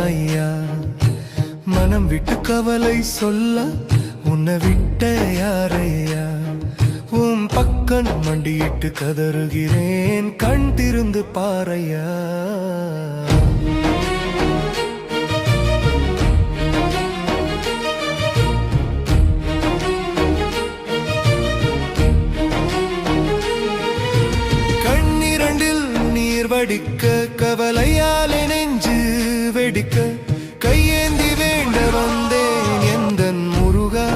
ஐயா. மனம் விட்டு கவலை சொல்ல உன்னை விட்ட யாரையா? உன் பக்கம் மண்டியிட்டு கதறுகிறேன், கண் திருந்து பாரையா. கண்ணிரண்டில் நீர் வடிக்க, கவலையாலே நெஞ்சு வெடிக்க, கையேந்தி வேண்ட வந்தேன் எந்தன் முருகா.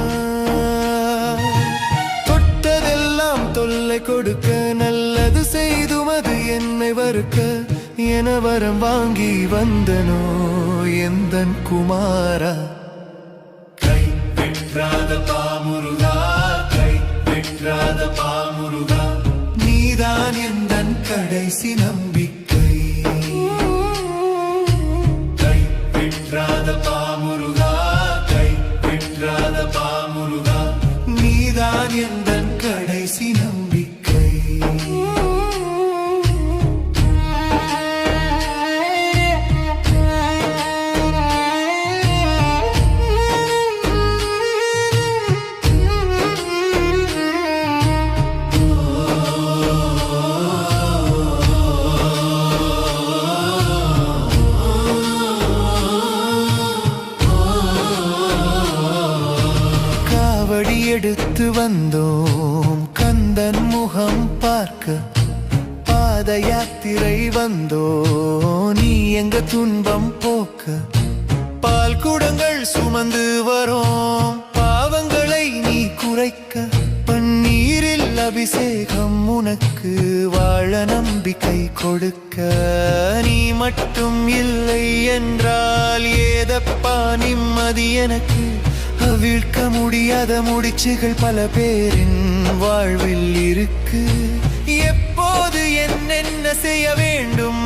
தொட்டதெல்லாம் தொல்லை கொடுக்க, நல்லது செய்தும் அது என்னை வறுக்க, என வரம் வாங்கி வந்தனோ எந்தன் குமாரா. கை வென்றாத பாமுருகா, கை வென்றாத பாமுருகா, நீதான் எந்தன் கடைசி நம்பிக்கை. கை வென்றாத பாமுருகா, கை வென்றாத பாமுருகா, நீதான் எந்தன் கடைசி நம்பிக்கை. காவடி எடுத்து வந்தோம் கந்தன் முகம் பார்க்க, பாத யாத்திரை வந்தோ நீ எங்க துன்பம் போக்க. பால் குடங்கள் சுமந்து வரோம் பாவங்களை நீ குறைக்க, பன்னீரில் அபிஷேகம் உனக்கு வாழ நம்பிக்கை கொடுக்க. நீ மட்டும் இல்லை என்றால் ஏதப்பா நிம்மதி எனக்கு? அவிழ்க்க முடியாத முடிச்சுகள் பல பேரின் வாழ்வில் இருக்கு. எப்போது என்னென்ன செய்ய வேண்டும்